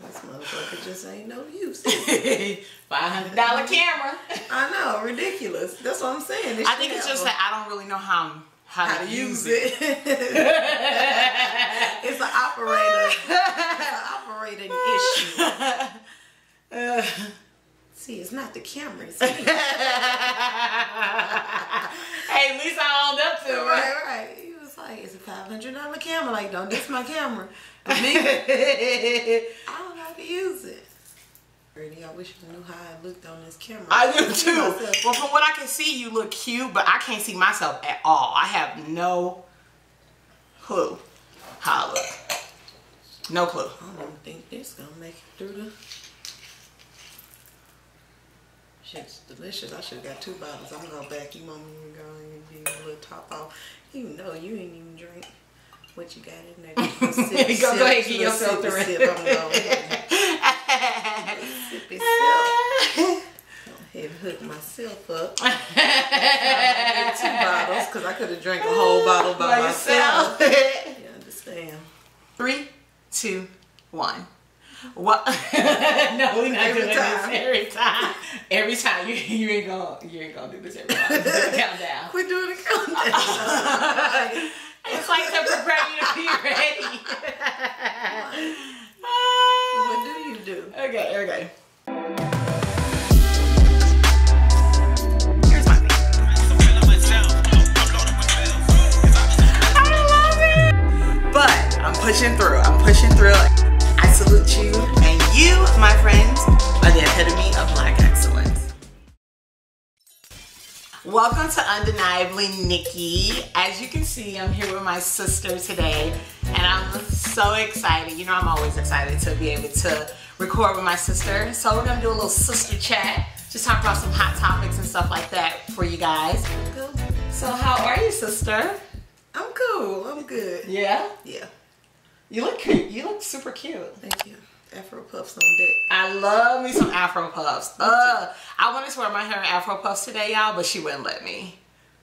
This motherfucker just ain't no use. $500 camera. I know, ridiculous. That's what I'm saying. I think it's just that I don't really know how to use it. It's an operating issue. See, it's not the camera. It's me. Hey, at least I owned up to it. Right. He was like, it's a $500 camera. Like, don't diss my camera. But me, I don't know how to use it. I wish I knew how I looked on this camera. I do too. Well, from what I can see, you look cute, but I can't see myself at all. I have no clue how I look. No clue. I don't think this gonna make it through the... Shit's delicious. I should have got 2 bottles. I'm gonna go back. You want me to go and give you a little top off? You know you ain't even drink what you got in there. Go ahead and get yourself the rest. I'm going sippy sip. Go ahead and hook myself up. I did 2 bottles because I could have drank a whole bottle by myself. You understand? 3, 2, 1. What? No, we're not doing this every time. Every time you ain't gonna do this every time. Countdown. We're doing a countdown. It's like to prepare you to be ready. What do you do? Okay. Here's my thing. I love it. But I'm pushing through. I salute you, and you, my friends, are the epitome of Black excellence. Welcome to Undeniably Nikki. As you can see, I'm here with my sister today, and I'm so excited. You know, I'm always excited to be able to record with my sister. So we're gonna do a little sister chat, just talk about some hot topics and stuff like that for you guys. Cool. So how are you, sister? I'm cool. I'm good. Yeah? Yeah. You look cute. You look super cute. Thank you. Afro puffs on deck. I love me some Afro puffs. I wanted to wear my hair in Afro puffs today, y'all, but she wouldn't let me.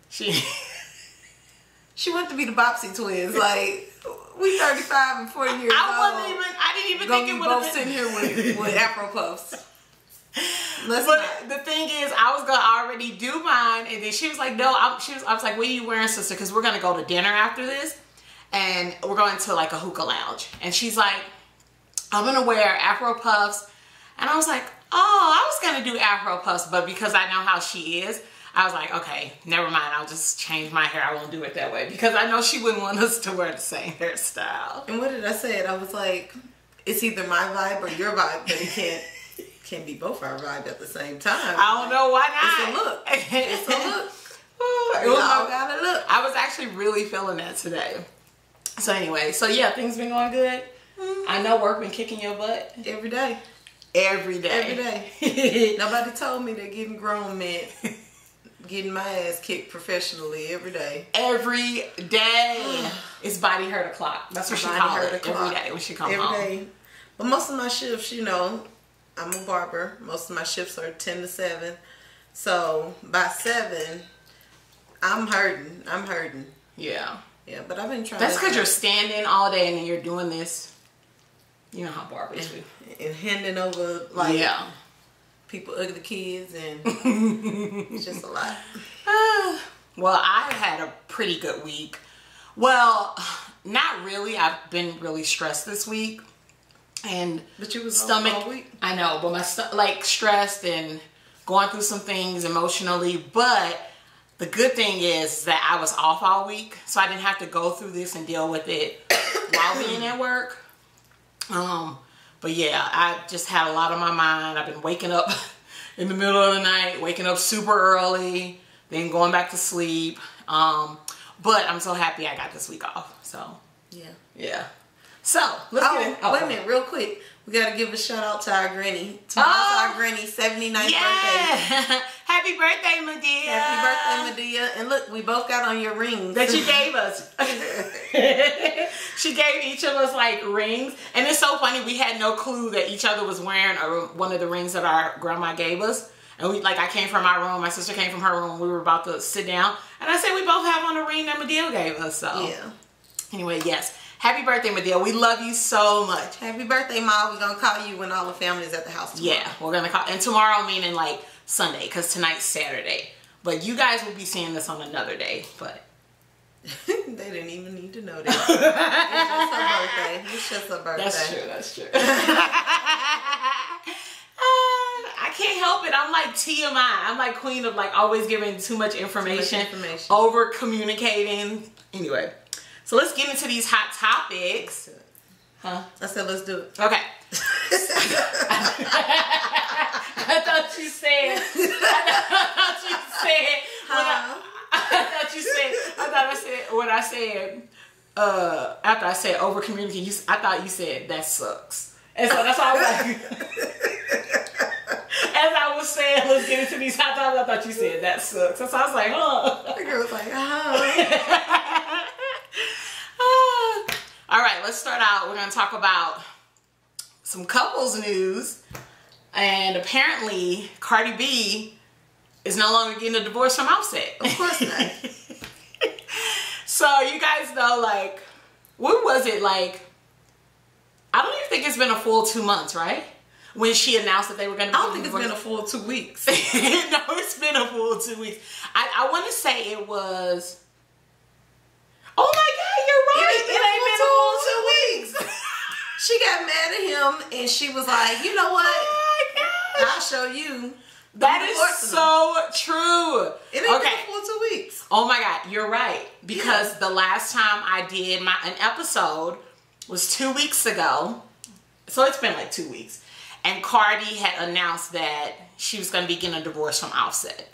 She went to be the Bopsy twins. Like, we 35 and 40 years old. I didn't even think it would have been sitting here with Afro puffs. But the thing is, I was gonna already do mine, and then she was like, "No," I was like, "What are you wearing, sister? Because we're gonna go to dinner after this, and we're going to like a hookah lounge." And she's like, "I'm gonna wear Afro puffs," and I was like, "Oh, I was gonna do Afro puffs, but because I know how she is, I was like, okay, never mind. I'll just change my hair. I won't do it that way because I know she wouldn't want us to wear the same hairstyle." And what did I say? I was like, "It's either my vibe or your vibe, but it can't be both our vibe at the same time." I don't know why not. It's a look. It's a look. We all gotta look. I was actually really feeling that today. So anyway, so yeah, things been going good. I know work been kicking your butt. Every day. Every day. Every day. Nobody told me that getting grown meant getting my ass kicked professionally every day. Every day. It's body hurt o'clock. That's what she calls it. Every day when she comes home. Every day. But most of my shifts, you know, I'm a barber. Most of my shifts are 10 to 7. So by 7, I'm hurting. Yeah. Yeah, but I've been trying. That's because you're standing all day and then you're doing this. You know how barbers do. And handing over, like, people, ugly kids, and it's just a lot. Well, I had a pretty good week. Well, not really. I've been really stressed this week. But you was stomach all week? I know, but my like stressed and going through some things emotionally. But the good thing is that I was off all week, so I didn't have to go through this and deal with it while being at work. But yeah, I just had a lot on my mind. I've been waking up in the middle of the night, waking up super early, then going back to sleep. But I'm so happy I got this week off. So yeah. So let's get it. Wait a minute, real quick. We gotta give a shout out to our granny. Tomorrow's our granny's 79th birthday. Happy birthday, Medea. Happy birthday, Medea. And look, we both got on your rings that you gave us. She gave each of us like rings, and it's so funny. We had no clue that each other was wearing one of the rings that our grandma gave us. And I came from my room. My sister came from her room. We were about to sit down, and I said we both have on a ring that Medea gave us. So yeah. Anyway, yes. Happy birthday, Medea. We love you so much. Happy birthday, Ma. We're going to call you when all the family is at the house tomorrow. Yeah, we're going to call. And tomorrow meaning like Sunday, because tonight's Saturday. But you guys will be seeing this on another day. But they didn't even need to know that. It's just her birthday. It's just her birthday. That's true. I can't help it. I'm like TMI. I'm like queen of like always giving too much information. Over communicating. Anyway, so let's get into these hot topics. Huh? I said let's do it. Okay. I thought you said. After I said over communicate, I thought you said that sucks. And so that's why I was like, as I was saying, let's get into these hot topics, I thought you said that sucks. So I was like, The girl was like, All right, let's start out. We're going to talk about some couples news. And apparently, Cardi B is no longer getting a divorce from Offset. Of course not. So you guys know, like, what was it, like, I don't even think it's been a full 2 months, right? When she announced that they were going to be I don't think it's been a full 2 weeks. No, it's been a full 2 weeks. I want to say it was, oh my God, you're right. It ain't been a full 2 weeks. She got mad at him and she was like, you know what? Oh my God. I'll show you. That is so true. It ain't been a full 2 weeks. Oh my God, you're right. Because the last time I did an episode was 2 weeks ago. So it's been like 2 weeks. And Cardi had announced that she was going to be getting a divorce from Offset.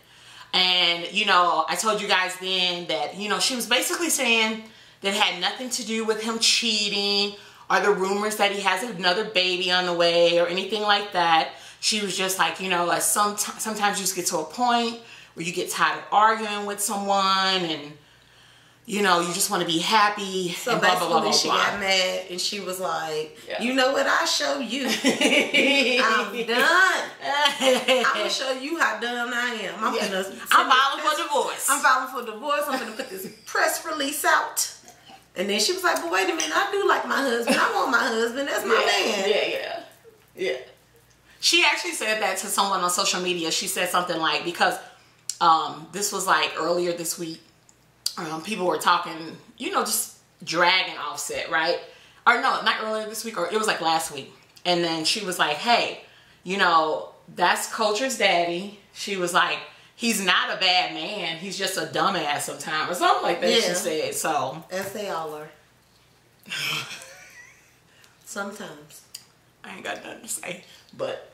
And, you know, I told you guys then that, you know, she was basically saying that it had nothing to do with him cheating or the rumors that he has another baby on the way or anything like that. She was just like, you know, like sometimes you just get to a point where you get tired of arguing with someone and, you know, you just want to be happy. So and blah, blah, blah, blah, she blah. got mad and she was like, you know what? I'll show you. I'm done. I'm going to show you how done I am. I'm filing for divorce. I'm filing for divorce. I'm going to put this press release out. And then she was like, but wait a minute. I do like my husband. I want my husband. That's my man. Yeah. She actually said that to someone on social media. She said something like, because this was like earlier this week. People were talking, you know, just dragging Offset, right? Or no, not earlier this week, or it was like last week. And then she was like, hey, you know, that's Culture's daddy. She was like, he's not a bad man. He's just a dumbass sometimes, or something like that. Yeah. She said, so. As they all are. Sometimes. I ain't got nothing to say, but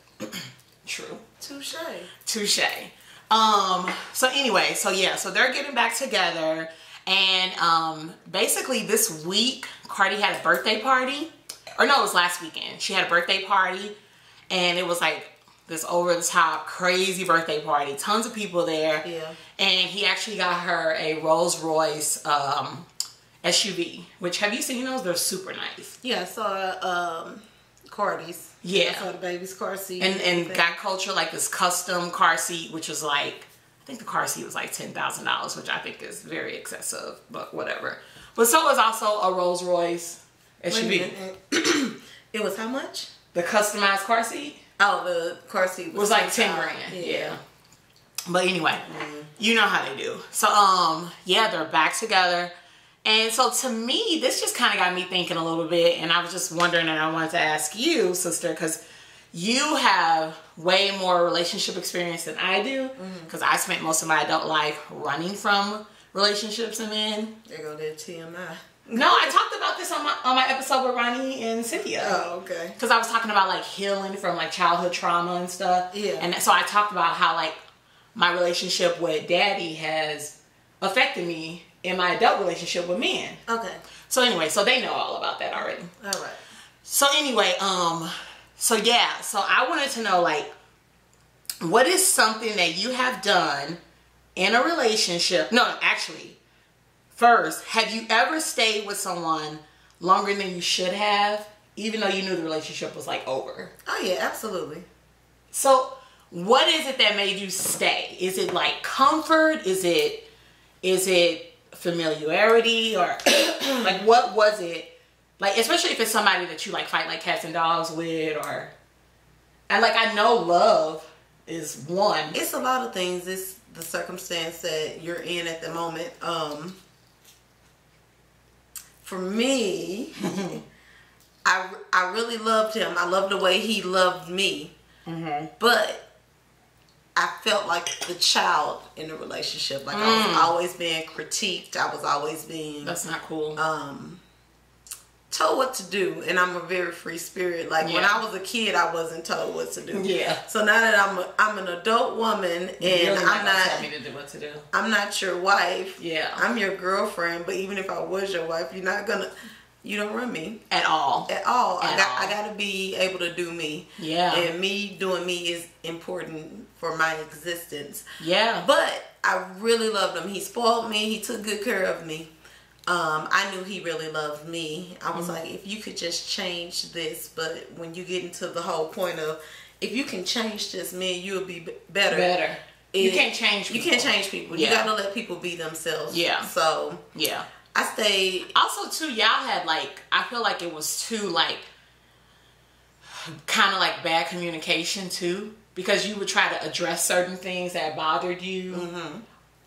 true. Touche. So anyway, so they're getting back together, and basically this week Cardi had a birthday party, or no, it was last weekend. She had a birthday party, and it was like this over the top crazy birthday party, tons of people there. Yeah. And he actually got her a Rolls Royce SUV, which, have you seen those? They're super nice. Yeah, I saw Cardi's. Yeah. I saw the baby's car seat. And got Culture like this custom car seat, which was like, I think the car seat was like $10,000, which I think is very excessive, but whatever. But so was also a Rolls Royce SUV. It was how much? The customized car seat? Oh, the car seat was like 10 grand. Yeah. But anyway, you know how they do. So, yeah, they're back together. And so to me, this just kind of got me thinking a little bit. And I was just wondering, and I wanted to ask you, sister, because you have way more relationship experience than I do. Because I spent most of my adult life running from relationships and men. There go that TMI. No, I talked about this on my episode with Ronnie and Cynthia. Oh, okay. Because I was talking about like healing from like childhood trauma and stuff. Yeah. And so I talked about how like my relationship with Daddy has affected me in my adult relationship with men. Okay. So anyway, so they know all about that already. All right. So anyway, so I wanted to know, like, what is something that you have done in a relationship? No, actually, first, have you ever stayed with someone longer than you should have, even though you knew the relationship was like over? Oh yeah, absolutely. So what is it that made you stay? Is it like comfort? Is it familiarity? Or like, what was it Like, especially if it's somebody that you like fight like cats and dogs with, or, and like, I know love is one. It's a lot of things. It's the circumstance that you're in at the moment. For me, I really loved him. I loved the way he loved me. But I felt like the child in the relationship. Like I was always being critiqued. I was always being... That's not cool. Told what to do. And I'm a very free spirit. Like when I was a kid, I wasn't told what to do. Yeah. So now that I'm an adult woman and I'm not... tell me to do what to do. I'm not your wife. Yeah. I'm your girlfriend. But even if I was your wife, you're not gonna... You don't run me. At all. At all. I got to be able to do me. Yeah. And me doing me is important for my existence. Yeah. But I really loved him. He spoiled me. He took good care of me. I knew he really loved me. I was like, if you could just change this. But when you get into the whole point of, if you can change this, me and you'll be better. You can't change people. You can't change people. You got to let people be themselves. Yeah. So. Yeah. I stayed. Also, too, y'all had like, I feel like it was too like, kind of like bad communication too, because you would try to address certain things that bothered you,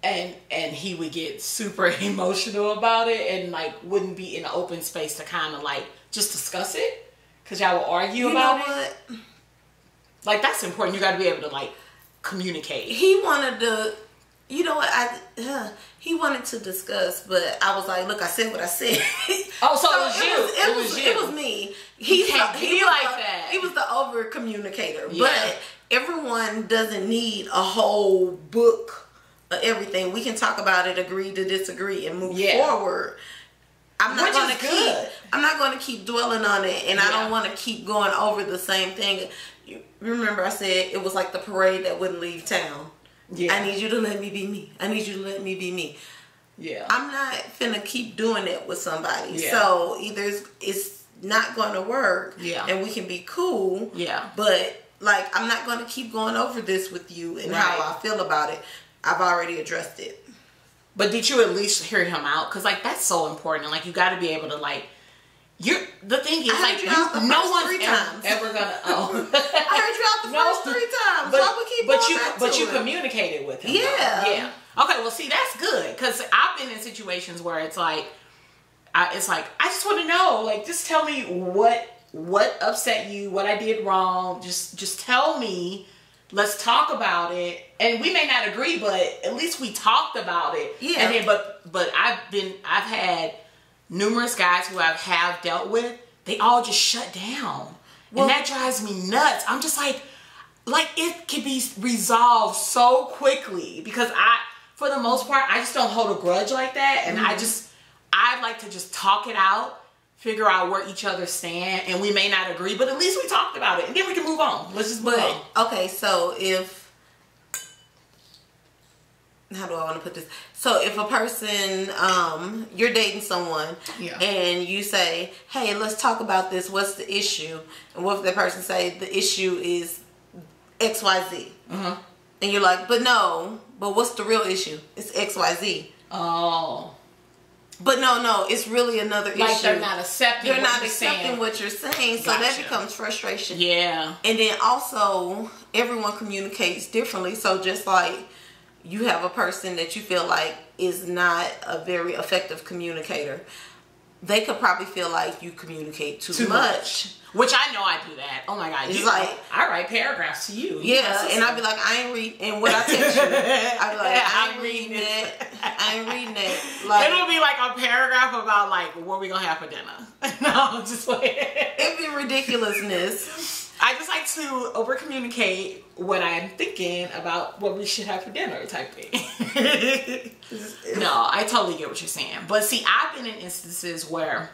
and he would get super emotional about it, and like wouldn't be in an open space to kind of like just discuss it, because y'all would argue about it. Like that's important. You got to be able to like communicate. He wanted to. You know what? He wanted to discuss, but I was like, "Look, I said what I said." Oh, so it was you. It was you. It was me. He can't be like that. He was the over communicator, but everyone doesn't need a whole book of everything. We can talk about it, agree to disagree, and move forward. I'm not going to keep dwelling on it, and I don't want to keep going over the same thing. You remember, I said it was like the parade that wouldn't leave town. Yeah. I need you to let me be me. I need you to let me be me. Yeah. I'm not finna keep doing it with somebody. Yeah. So either it's not going to work. Yeah. And we can be cool. Yeah. But like I'm not going to keep going over this with you and how I feel about it. I've already addressed it. But did you at least hear him out? Because like that's so important. Like you got to be able to like. The thing is, like, no one's ever gonna. Oh, I heard you out the first 3 times. Why would keep going back to But you it? communicated with him. Yeah. Though. Yeah. Okay. Well, see, that's good because I've been in situations where it's like, I just want to know. Like, just tell me what upset you, what I did wrong. Just tell me. Let's talk about it. And we may not agree, but at least we talked about it. Yeah. And then, but I've had numerous guys who I have dealt with, they all just shut down. Well, and that drives me nuts. I'm just like it can be resolved so quickly because for the most part, I just don't hold a grudge like that. And I like to just talk it out, figure out where each other stand, and we may not agree, but at least we talked about it, and then we can move on. Let's just move on. Okay, so how do I want to put this? So if a person, you're dating someone and you say, hey, let's talk about this. What's the issue? And what if that person say the issue is XYZ? And you're like, but what's the real issue? It's XYZ. Oh. But no, it's really another issue. Like they're not accepting what you're saying. So that becomes frustration. Yeah. And then also, everyone communicates differently. So just like, you have a person that you feel like is not a very effective communicator. They could probably feel like you communicate too much. Which I know I do that. Oh my God. It's like, I write paragraphs to you. Yeah, and I'd be like, I ain't read, and what I text you, I'd be like, I ain't reading it. I ain't reading it. Like, it'll be like a paragraph about like what we gonna have for dinner. No, just like it'd be ridiculousness. I just like to over communicate what I'm thinking about what we should have for dinner type thing. No, I totally get what you're saying. But see, I've been in instances where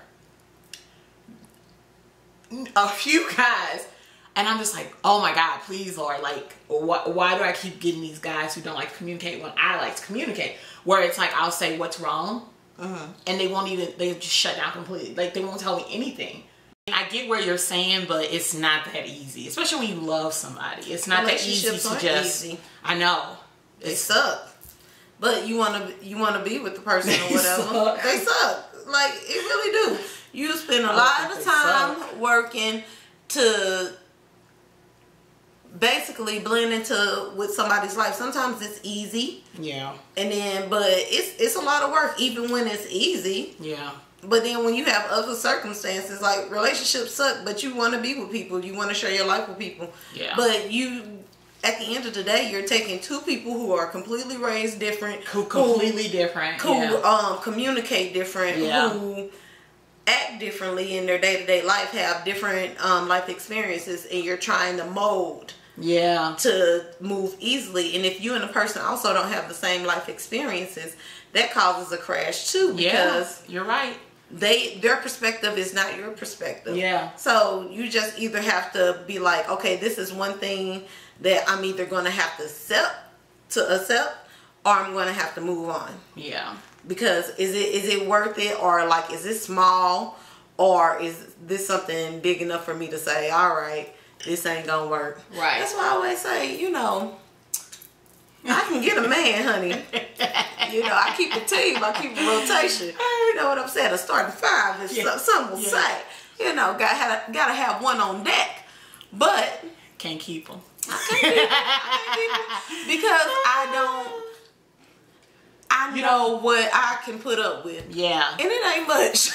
a few guys, and I'm just like, oh my God, please Lord, like why do I keep getting these guys who don't like to communicate when I like to communicate? Where it's like I'll say what's wrong, and they just shut down completely. Like they won't tell me anything. I get where you're saying, but it's not that easy, especially when you love somebody. It's not that easy to just. Easy. I know they suck, but you wanna be with the person or whatever. They suck. Like it really do. You spend a lot of time working to basically blend into with somebody's life. Sometimes it's easy. Yeah. And then, but it's a lot of work even when it's easy. Yeah. But then when you have other circumstances, like relationships suck, but you want to be with people. You want to share your life with people. Yeah. But you, at the end of the day, you're taking two people who are completely raised different. Who communicate different. Yeah. Who act differently in their day-to-day life, have different life experiences, and you're trying to mold to move easily. And if you and a person also don't have the same life experiences, that causes a crash too, because you're right, their perspective is not your perspective. So you just either have to be like, okay, this is one thing that I'm either going to have to accept or I'm going to have to move on. Because is it worth it, or like, is it small, or is this something big enough for me to say, all right, this ain't gonna work? Right. That's why I always say, you know, I can get a man, honey. You know, I keep a team, I keep a rotation. You know what I'm saying? A starting five, as some will say. You know, gotta have one on deck, but can't keep them. I can't keep them because I know what I can put up with. And it ain't much.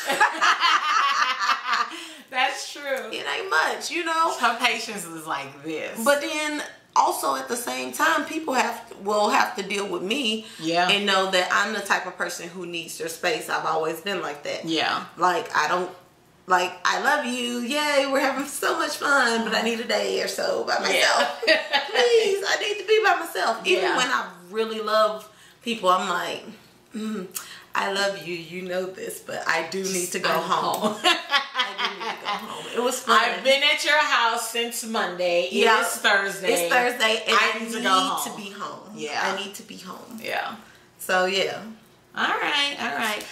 That's true. It ain't much, you know. Her patience is like this. But then also at the same time, people will have to deal with me and know that I'm the type of person who needs their space. I've always been like that. Like, I love you. Yay, we're having so much fun, but I need a day or so by myself. Please, I need to be by myself. Even when I really love people, I'm like, I love you, you know this, but I do need to go home. I do need to go home. It was fun. I've been at your house since Monday. It is Thursday. It's Thursday, and I need to go home. To be home. I need to be home. So All right.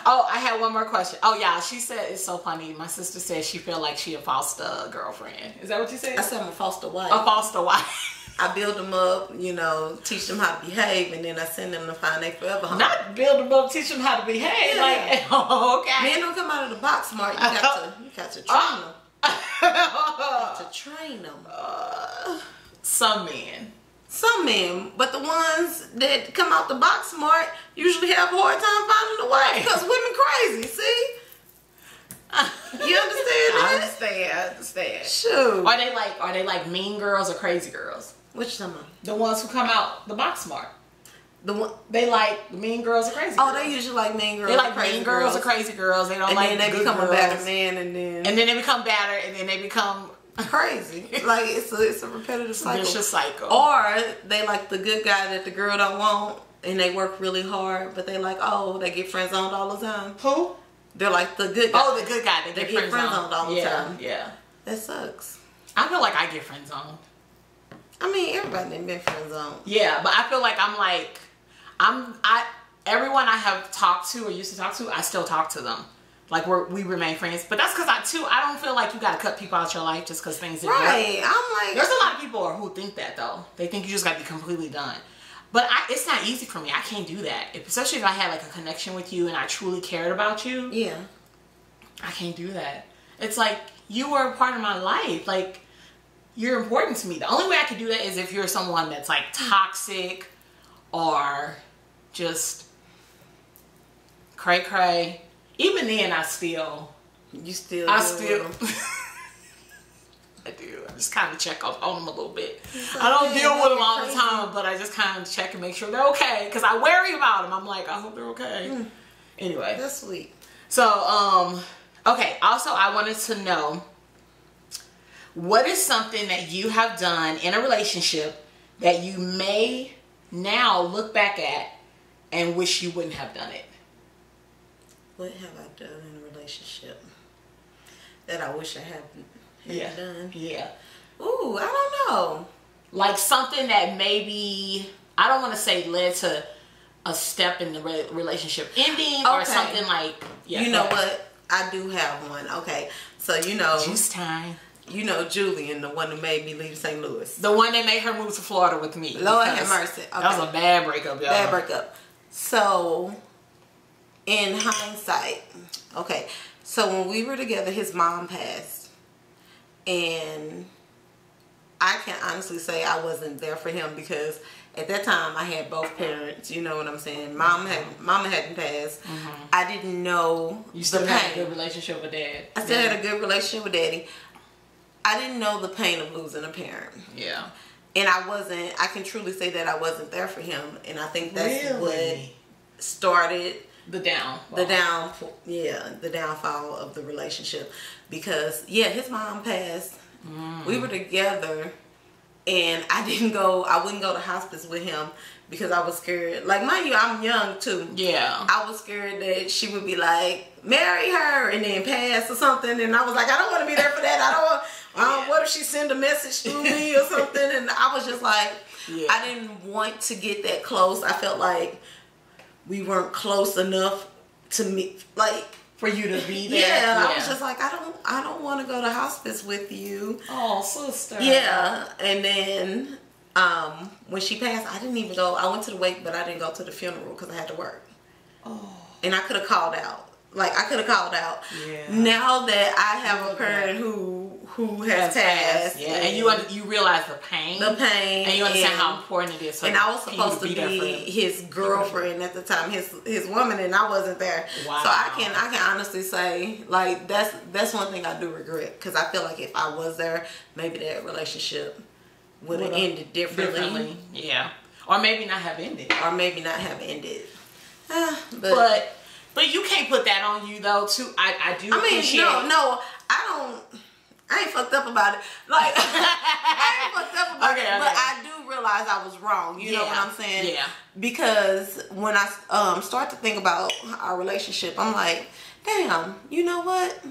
Oh, I had one more question. Oh, yeah, she said, it's so funny. My sister said she feel like she a foster girlfriend. Is that what you said? I said I'm a foster wife. A foster wife. I build them up, you know, teach them how to behave, and then I send them to find their forever home. Not build them up, teach them how to behave. Like, okay. Men don't come out of the box smart. You got to train them. You got to train them. Some men. Some men, but the ones that come out the box smart usually have a hard time finding a wife because women crazy. See? You understand that? I understand. Shoot. Are they like mean girls or crazy girls? Which some? The ones who come out the box smart. They like mean girls or crazy girls. Oh, they usually like mean girls. They like mean girls or crazy girls. They don't like good girls. And then they become a better man, and then they become better, and then they become crazy. Like it's a repetitive cycle. Vicious cycle. Or they like the good guy that the girl don't want, and they work really hard, but they like, oh, they get friend zoned all the time. Who? They're like the good guy. Oh, the good guy. They get friend zoned all the time. Yeah. That sucks. I feel like I get friend zoned. I mean, everybody done been friend zoned. Yeah, but I feel like everyone I have talked to or used to talk to, I still talk to them. Like we remain friends. But that's because I don't feel like you gotta cut people out your life just because things didn't work. Right. I'm like, there's a lot of people who think that though. They think you just gotta be completely done. But it's not easy for me. I can't do that. Especially if I had like a connection with you and I truly cared about you. Yeah. I can't do that. It's like you were a part of my life. Like you're important to me. The only way I could do that is if you're someone that's like toxic or just cray. Even then, I still I do. I just kind of check on them a little bit. So I don't deal with them all the time, but I just kind of check and make sure they're okay because I worry about them. I'm like, I hope they're okay. Anyway, that's sweet. So, okay. Also, I wanted to know, what is something that you have done in a relationship that you may now look back at and wish you wouldn't have done it? What have I done in a relationship that I wish I hadn't done? Yeah. Ooh, I don't know. Like something that maybe, I don't want to say led to a step in the relationship ending or something like, you know what? I do have one. Okay. So, you know. Juice time. You know Julian, the one who made me leave St. Louis. The one that made her move to Florida with me. Lord have mercy. Okay. That was a bad breakup, y'all. Bad breakup. So, in hindsight, okay, so when we were together, his mom passed, and I can honestly say I wasn't there for him because at that time I had both parents. You know what I'm saying? Mama hadn't passed. I didn't know you still the had pain. a good relationship with dad. I still had a good relationship with daddy. I didn't know the pain of losing a parent. Yeah. And I can truly say that I wasn't there for him. And I think that's what started the downfall of the relationship. Because, his mom passed. We were together. And I wouldn't go to hospice with him because I was scared. Like, mind you, I'm young too. Yeah. I was scared that she would be like, marry her and then pass or something. And I was like, I don't want to be there for that. What if she send a message through me or something? And I was just like, I didn't want to get that close. I felt like we weren't close enough to me, like, for you to be there. Yeah, I was just like, I don't want to go to hospice with you. Oh, sister. Yeah, and then when she passed, I didn't even go. I went to the wake, but I didn't go to the funeral because I had to work. Oh. And I could have called out. Yeah. Now that I have a parent who has passed. Yeah, and you realize the pain. And you understand how important it is. And I was supposed to be his girlfriend at the time, his woman, and I wasn't there. Wow. So I can honestly say, like, that's one thing I do regret, because I feel like if I was there, maybe that relationship would have ended differently. Yeah. Or maybe not have ended. But you can't put that on you though. Too, I appreciate. No, I ain't fucked up about it. Like, I ain't fucked up about it, but I do realize I was wrong. You know what I'm saying? Yeah. Because when I start to think about our relationship, I'm like, damn, you know what?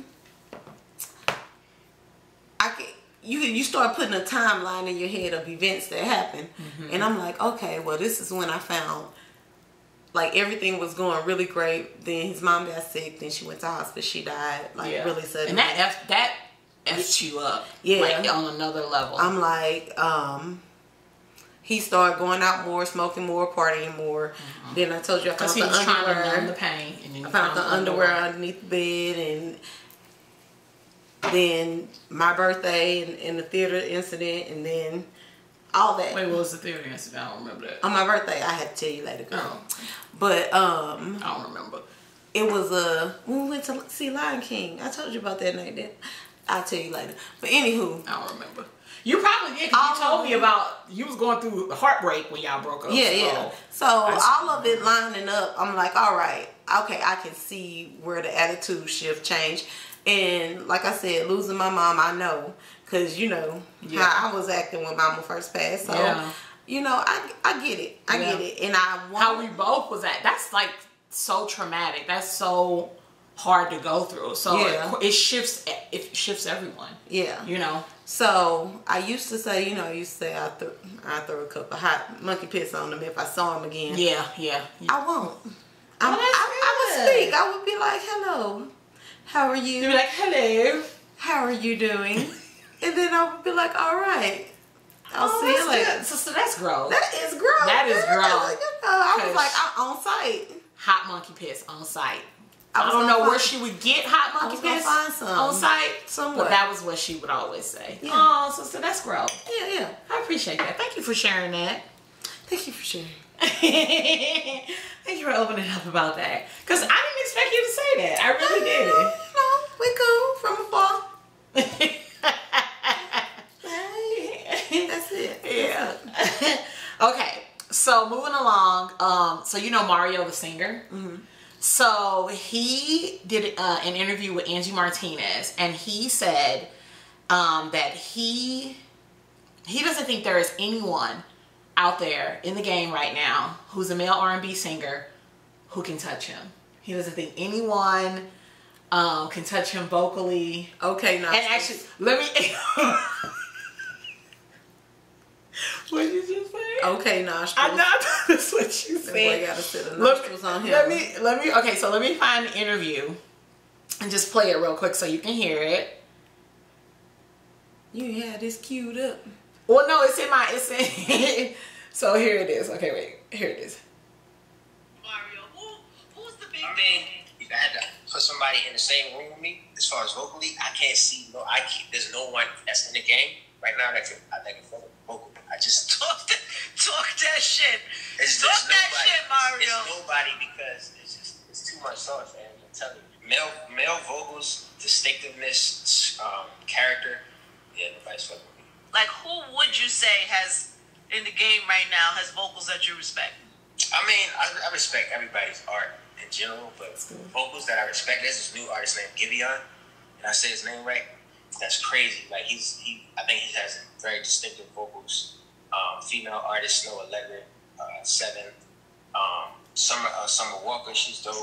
You start putting a timeline in your head of events that happen, and I'm like, okay, well, this is when I found. Like, everything was going really great. Then his mom got sick. Then she went to hospice. She died, really suddenly. And that F'd you up. Yeah. Like, on another level. I'm like, he started going out more, smoking more, partying more. Then I told you I found the underwear. Trying to numb the pain. And then I found the underwear underneath the bed. And then my birthday and the theater incident. And then all that. Wait, what was the theater incident? I don't remember that. On my birthday, I had to tell you later, girl. Oh. But I don't remember. It was when we went to see Lion King. I told you about that night. Then I'll tell you later. But anywho, I don't remember. You probably did, because you told me about you was going through heartbreak when y'all broke up. Yeah. So all of it lining up, I'm like, all right, okay, I can see where the attitude shift changed. And like I said, losing my mom, I know. Because, how I was acting when Mama first passed. So, I get it. I get it. And how we both was at. That's, like, so traumatic. That's so hard to go through. So, it shifts everyone. Yeah. So, I used to say, I throw a cup of hot monkey piss on him if I saw him again. Yeah. I won't. I would speak. I would be like, hello. How are you? You'd be like, hello. How are you doing? And then I would be like, all right. I'll see you later. So that's gross. That is gross. That is gross. I was like, I'm on site. Hot monkey piss on site. I don't know where she would get hot monkey piss find some on site somewhere. But that was what she would always say. Yeah. Oh, so that's gross. Yeah. I appreciate that. Thank you for sharing that. Thank you for sharing. Thank you for opening up about that. Because I didn't expect you to say that. I really didn't. No, we cool from afar. That's it. Yeah. Okay. So moving along. So Mario the singer. So he did an interview with Angie Martinez, and he said that he doesn't think there is anyone out there in the game right now who's a male R&B singer who can touch him. He doesn't think anyone can touch him vocally. Okay, now. And actually, let me. What did you say? Okay, nostrils. I know that's what you said. Boy gotta sit the nostrils on him. Let me find the interview and just play it real quick so you can hear it. You had this queued up. Well, no, it's so here it is. Okay, wait. Here it is. Mario, who's the big mean, if I had to put somebody in the same room with me, as far as vocally, I can't see. There's no one that's in the game right now that can vocal. I just talk that shit. Talk that shit, Mario. It's nobody because it's too much sauce, man. I'm telling you, male vocals, distinctiveness, character. Yeah, nobody's fucking with me. Like, who would you say has in the game right now has vocals that you respect? I mean, I respect everybody's art in general, but vocals that I respect, there's this new artist named Giveon, and I say his name right. That's crazy. Like I think he has very distinctive vocals. Female artist Snow Allegra, Seven, Summer Walker, she's dope.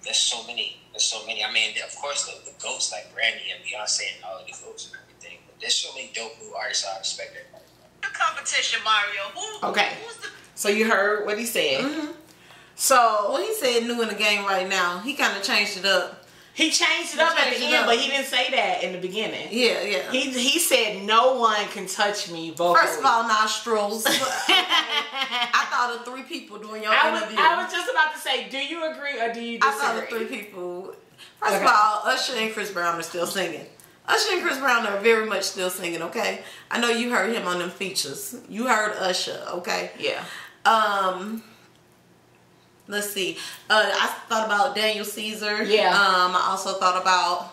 There's so many. I mean, of course the goats like Brandy and Beyonce and all of the goats and everything. But there's so many dope new artists I respect everybody. The competition, Mario. So you heard what he said. Mm-hmm. So well, he said new in the game right now. He kind of changed it up. He changed it up at the end, but he didn't say that in the beginning. Yeah. He said no one can touch me vocally. First of all, nostrils. I thought of 3 people doing your interview. I was just about to say, do you agree or do you disagree? I thought of 3 people. First of all, Usher and Chris Brown are still singing. Usher and Chris Brown are very much still singing, okay? I know you heard him on them features. You heard Usher, okay? Yeah. Let's see. I thought about Daniel Caesar. Yeah. I also thought about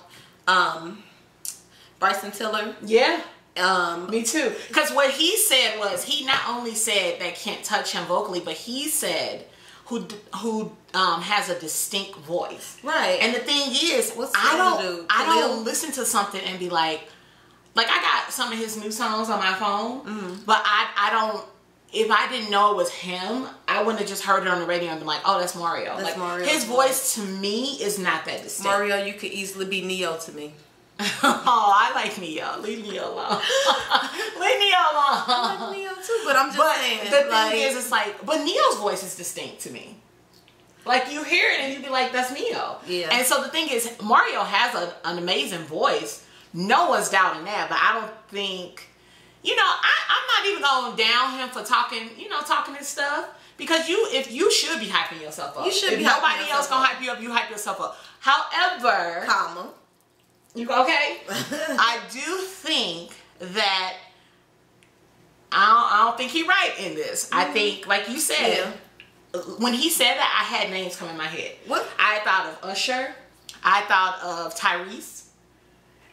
Bryson Tiller. Yeah. Me too. Because what he said was he not only said that can't touch him vocally, but he said who has a distinct voice. Right. And the thing is, I don't listen to something and be like I got some of his new songs on my phone, but I don't. If I didn't know it was him, I wouldn't have just heard it on the radio and been like, oh, that's Mario. That's Mario. His voice to me is not that distinct. Mario, you could easily be Neo to me. Oh, I like Neo. Leave Neo alone. Leave Neo alone. I like Neo too, but I'm just saying. The thing is, it's like, but Neo's voice is distinct to me. Like, you hear it and you be like, that's Neo. Yeah. And so the thing is, Mario has an amazing voice. No one's doubting that, but I don't think... I'm not even going down him for talking his stuff. Because if you should be hyping yourself up. You should be. Nobody else gonna hype you up, you hype yourself up. However, you okay? I do think that I don't think he's right in this. I think, like you said, when he said that, I had names come in my head. What? I thought of Usher. I thought of Tyrese.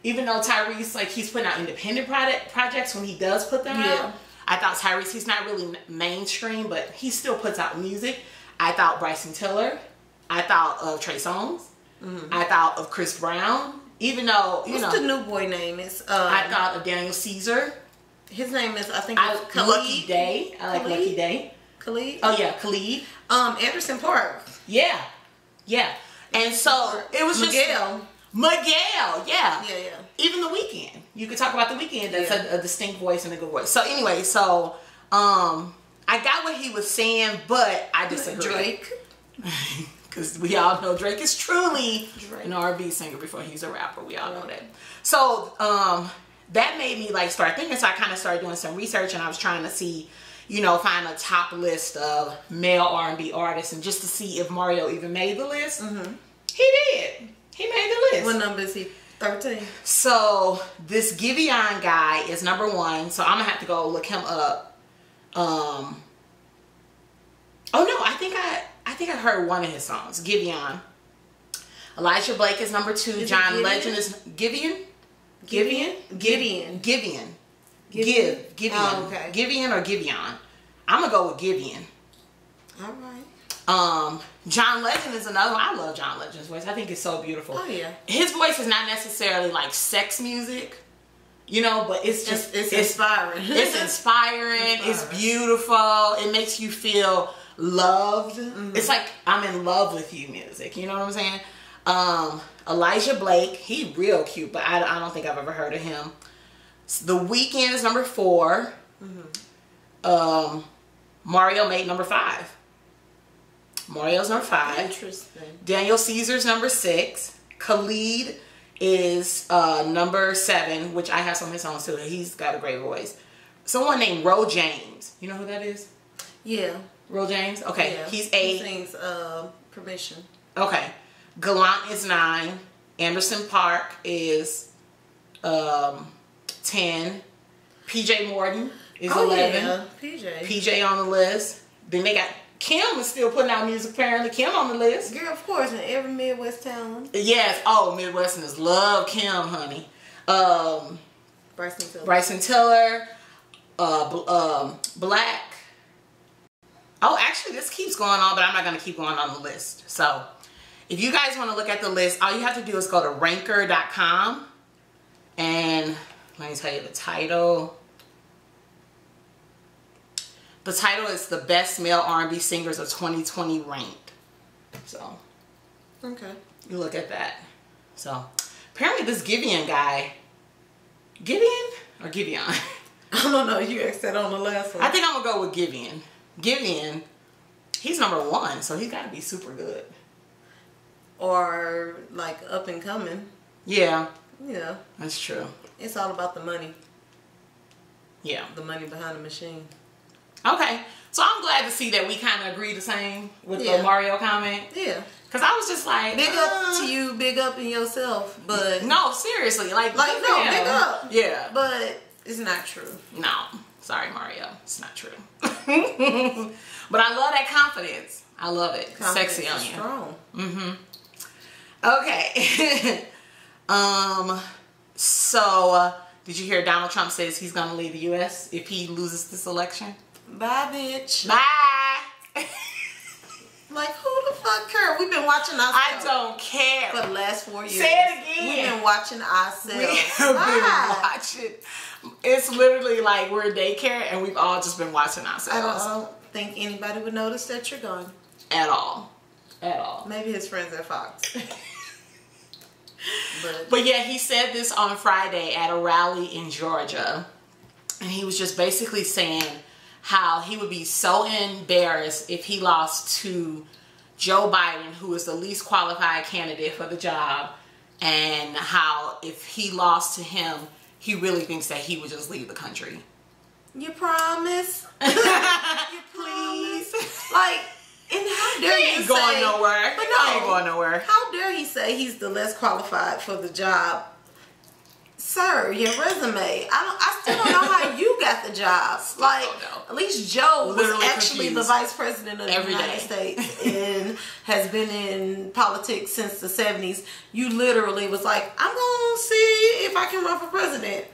Even though Tyrese, he's putting out independent projects when he does put them out. I thought Tyrese, he's not really mainstream, but he still puts out music. I thought Bryson Tiller. I thought of Trey Songz. I thought of Chris Brown. Even though, What's the new boy name? I thought of Daniel Caesar. His name is, I think, Khalid. Lucky Day. I like Lucky Day. Khalid? Oh, yeah, Khalid. Anderson .Paak. Yeah. And so, it was Miguel, yeah. Even The Weeknd. You could talk about The Weeknd. That's a distinct voice and a good voice. So anyway, I got what he was saying, but I disagree. Drake. Because we all know Drake is truly an R&B singer before he's a rapper. We all know that. So that made me start thinking. So I kind of started doing some research, and I was trying to see, find a top list of male R&B artists, and just to see if Mario even made the list. He did. He made the list. What number is he? 13. So this Giveon guy is number 1. So I'm gonna have to go look him up. Oh no, I think I heard one of his songs. Giveon. Elijah Blake is number 2. John Legend is Giveon. Gideon. Giveon. Oh, okay. Giveon or Giveon. I'm gonna go with Giveon. All right. John Legend is another one. I love John Legend's voice. I think it's so beautiful. Oh yeah. His voice is not necessarily like sex music, but it's just it's inspiring. It's inspiring. It's beautiful. It makes you feel loved. It's like I'm in love with you music. You know what I'm saying? Elijah Blake, he real cute, but I don't think I've ever heard of him. The Weeknd is number 4. Mario made number 5. Mario's number 5. Interesting. Daniel Caesar's number 6. Khalid is number 7, which I have some of his songs too. He's got a great voice. Someone named Ro James. You know who that is? Yeah. Ro James? Okay. Yeah. He's 8. He sings Permission. Okay. Gallant is 9. Anderson Park is 10. PJ Morton is 11. Yeah. PJ on the list. Then they got Kim is still putting out music apparently. Kim on the list. Girl, of course, in every Midwest town. Yes. Oh, Midwesterners love Kim, honey. Bryson Tiller. Black. Oh, actually, this keeps going on, but I'm not going to keep going on the list. So, if you guys want to look at the list, all you have to do is go to ranker.com. And let me tell you the title. The title is The Best Male R&B Singers of 2020 Ranked. So, okay. You look at that. So, apparently this Giveon guy, Giveon or Giveon? I don't know. You asked that on the last one. I think I'm going to go with Giveon. Giveon, he's number 1, so he's got to be super good. Or, like, up and coming. Yeah. Yeah. That's true. It's all about the money. Yeah. The money behind the machine. Okay. So I'm glad to see that we kind of agree the same with the Mario comment. Yeah. Because I was just like... Big up to you, big up in yourself, but... No, seriously. Like no, big up. Yeah. But it's not true. No. Sorry, Mario. It's not true. But I love that confidence. I love it. Confidence Sexy on you. Strong. Mm-hmm. Okay. So, did you hear Donald Trump says he's going to leave the U.S. if he loses this election? Bye, bitch. Bye. Like, who the fuck care? We've been watching ourselves. I don't care. For the last 4 years. Say it again. We've been watching ourselves. We have been watching. It's literally like we're daycare and we've all just been watching ourselves. I don't think anybody would notice that you're gone. At all. At all. Maybe his friends at Fox. But yeah, he said this on Friday at a rally in Georgia. And he was just basically saying how he would be so embarrassed if he lost to Joe Biden, who is the least qualified candidate for the job, and how if he lost to him, he really thinks that he would just leave the country. You promise? You please? Like, and how dare he ain't going nowhere. But no, he ain't going nowhere. How dare he say he's the less qualified for the job? Sir, your resume. I still don't know how you got the job. Like, at least Joe was actually the vice president of the United States and has been in politics since the 70s. You literally was like, I'm going to see if I can run for president.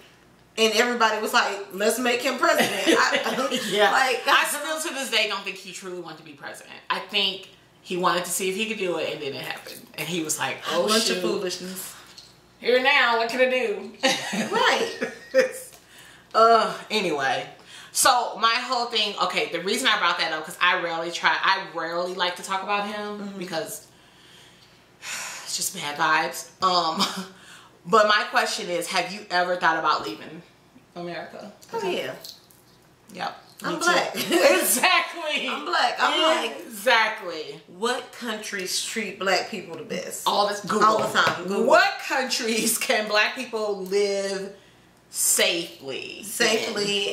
And everybody was like, let's make him president. Yeah. I still to this day don't think he truly wanted to be president. I think he wanted to see if he could do it, and then it happened. And he was like, oh, bunch of foolishness. Here now, what can I do? Right. Anyway. So my whole thing, okay, the reason I brought that up, because I rarely like to talk about him because it's just bad vibes. But my question is, have you ever thought about leaving America? Oh yeah. Yep. I'm black. Exactly. I'm black. I'm like, exactly. What countries treat black people the best? All this Google. All the time. Google. What countries can black people live safely?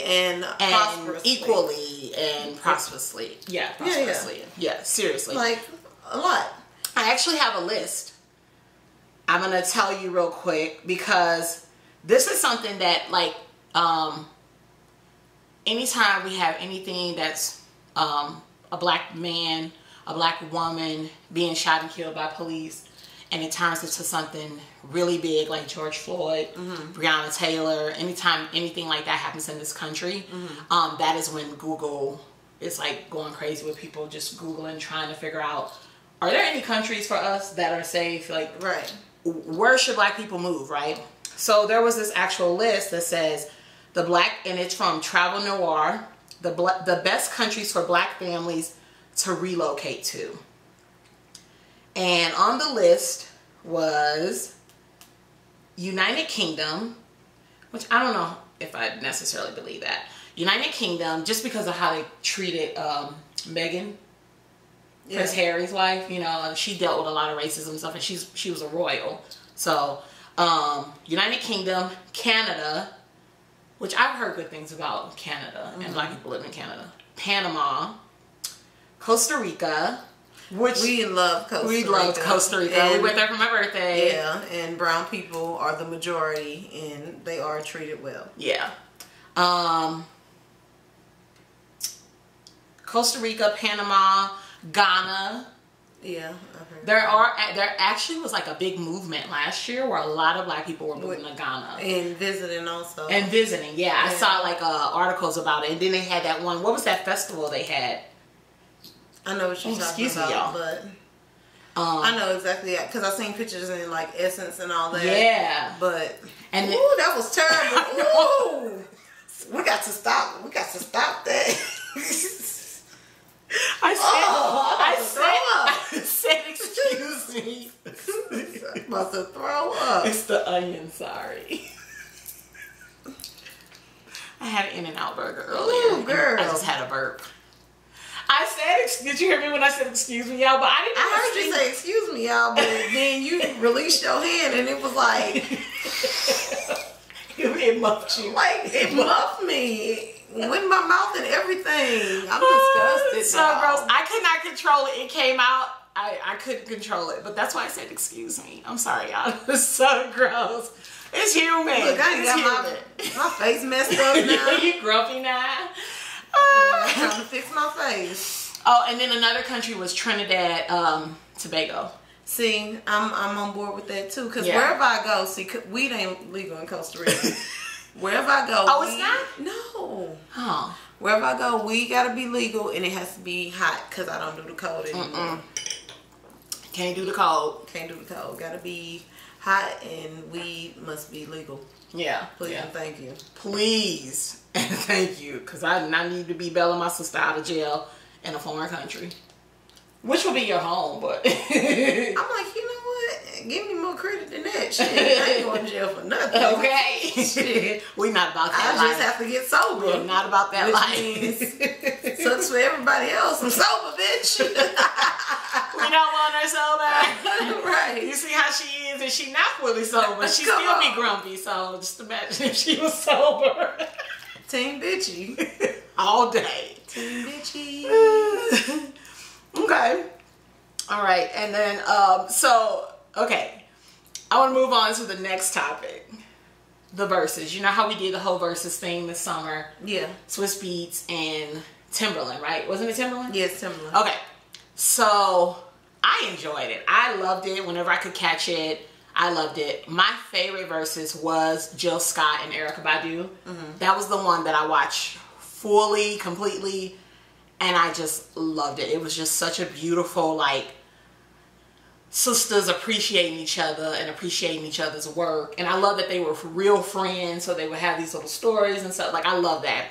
And prosperously. Equally and prosperously. Yeah, prosperously. Yeah, seriously. Like, a lot. I actually have a list. I'm going to tell you real quick because this is something that, like, anytime we have anything that's a black man, a black woman being shot and killed by police, and it turns into something really big like George Floyd, Breonna Taylor, anytime anything like that happens in this country, that is when Google is like going crazy with people just Googling, trying to figure out, are there any countries for us that are safe? Like, where should black people move, right? So there was this actual list that says and it's from Travel Noir, the best countries for black families to relocate to. And on the list was United Kingdom, which I don't know if I necessarily believe that. United Kingdom, just because of how they treated Meghan, Prince Harry's wife, you know, she dealt with a lot of racism and stuff, and she was a royal. So, United Kingdom, Canada, which I've heard good things about Canada and black people living in Canada, Panama, Costa Rica, Which we love Costa Rica. We loved Costa Rica. And we went there for my birthday. Yeah, and brown people are the majority, and they are treated well. Yeah. Costa Rica, Panama, Ghana. Yeah, there actually was like a big movement last year where a lot of black people were moving to Ghana and visiting also. Yeah. I saw like articles about it, and then they had that one. What was that festival they had? I know what you're talking about, but I know exactly because I seen pictures in like Essence and all that. Yeah, but that was terrible. Ooh, we got to stop. We got to stop that. I said, excuse me. I'm about to throw up. It's the onion, sorry. I had an In-N-Out burger earlier. Ooh, girl. I just had a burp. I said, did you hear me when I said excuse me, y'all? But I heard you say excuse me, y'all, but then you released your hand and it was like... it muffed you. Like, it muffed me. With my mouth and everything. I'm disgusted. It's so gross. I could not control it. It came out. I couldn't control it. But that's why I said excuse me. I'm sorry, y'all. It's so gross. It's human. Look, I ain't got my face messed up now. You grumpy now? I'm trying to fix my face. Oh, and then another country was Trinidad, Tobago. See, I'm on board with that too. Because wherever I go, see, weed ain't legal in Costa Rica. Wherever I go, it's not? No. Oh. Wherever I go, weed gotta be legal and it has to be hot because I don't do the cold anymore. Can't do the cold. Can't do the cold. Gotta be hot and weed must be legal. Yeah. Please and thank you. Please and thank you, because I need to be bailing my sister out of jail in a foreign country. Which will be your home, but... I'm like, you know what? Give me more credit than that. Shit, I ain't going to jail for nothing. Okay. Shit. We not about that life. I just have to get sober. We're not about that which life. Means sucks for everybody else. I'm sober, bitch. We don't want her sober. Right. You see how she is, and she not fully sober. She still be grumpy, so just imagine if she was sober. Team bitchy. All day. Team bitchy. Okay. All right. And then, okay. I want to move on to the next topic. The Verzuz. You know how we did the whole Verzuz thing this summer? Yeah. Swiss Beats and Timberland, right? Wasn't it Timberland? Yes, Timberland. Okay. So, I enjoyed it. I loved it whenever I could catch it. I loved it. My favorite Verzuz was Jill Scott and Erykah Badu. That was the one that I watched fully, completely. And I just loved it. It was just such a beautiful, like, sisters appreciating each other and appreciating each other's work. And I love that they were real friends, so they would have these little stories and stuff. Like, I love that.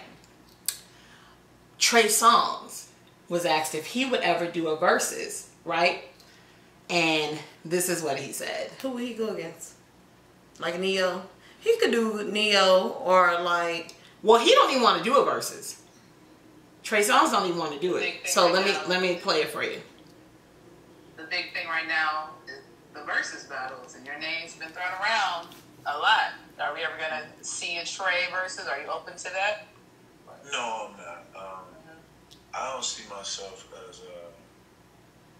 Trey Songz was asked if he would ever do a Verzuz, right? And this is what he said. Who would he go against? Like Neo? He could do Neo or like... Well, he don't even want to do a Verzuz. Trey Songz don't even want to do it. So let me play it for you. The big thing right now is the Verzuz battles, and your name's been thrown around a lot. Are we ever gonna see a Trey Verzuz? Are you open to that? No, I'm not. I don't see myself as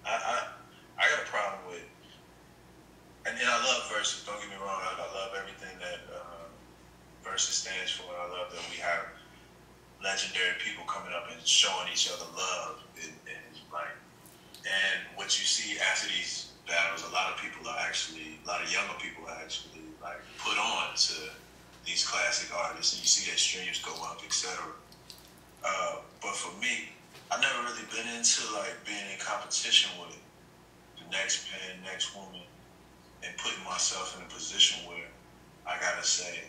I got a problem with, and I love Verzuz. Don't get me wrong. I love everything that Verzuz stands for. I love that we have legendary people coming up and showing each other love, and what you see after these battles, a lot of younger people are actually like put on to these classic artists, and you see their streams go up, etc. But for me, I've never really been into like being in competition with the next man, next woman, and putting myself in a position where I gotta say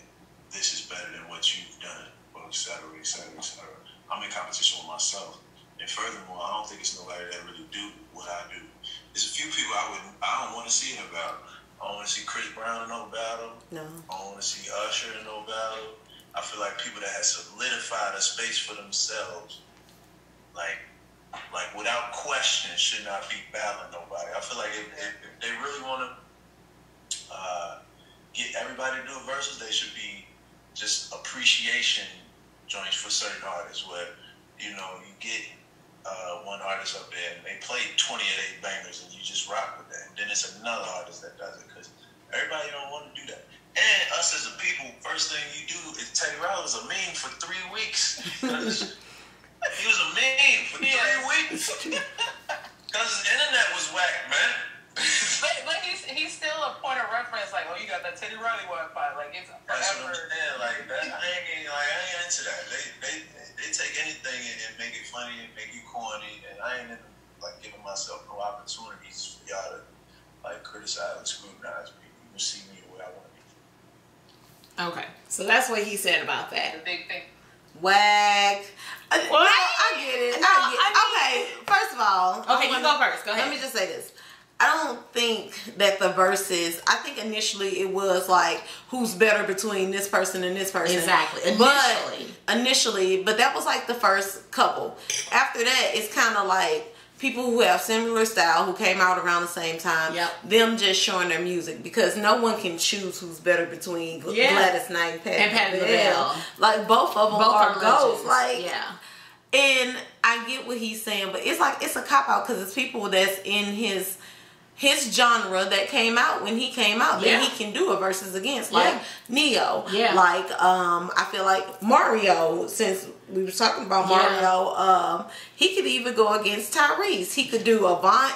this is better than what you've done. etc., etc., etc. I'm in competition with myself, and furthermore, I don't think it's nobody that really do what I do. There's a few people I don't want to see in a battle. I don't want to see Chris Brown in no battle. No. I don't want to see Usher in no battle. I feel like people that have solidified a space for themselves, like without question, should not be battling nobody. I feel like if they really want to get everybody to do a Verzuz, they should be just appreciation joints for certain artists where, you know, you get one artist up there and they play 20 of 8 bangers and you just rock with that. And then it's another artist that does it because everybody don't want to do that. And us as a people, first thing you do is Teddy Riley was a meme for 3 weeks. He was a meme for 3 weeks. Because his internet was whack, man. but he's still a point of reference, like, oh, you got that Teddy Riley Wi-Fi. Like, it's forever. That's what I'm saying. Like, I ain't into that. They take anything and make it funny and make you corny, and I ain't into, like, giving myself no opportunities for y'all to, like, criticize and scrutinize me. You can see me the way I want to be. Okay, so that's what he said about that. The big thing. Whack. Well, I get it. Okay, first of all. Okay, you go first. Go ahead. Let me just say this. I don't think that the Verzuz, I think initially it was like, who's better between this person and this person. Exactly. Initially, but that was like the first couple. After that, it's kind of like people who have similar style, who came out around the same time, them just showing their music, because no one can choose who's better between Gladys Knight and Patti LaBelle. Like, both of them are goats. Like, and I get what he's saying, but it's like, it's a cop-out because it's people that's in his genre that came out when he came out that he can do a versus against, like Neo, like I feel like Mario, since we were talking about Mario, he could even go against Tyrese. He could do Avant.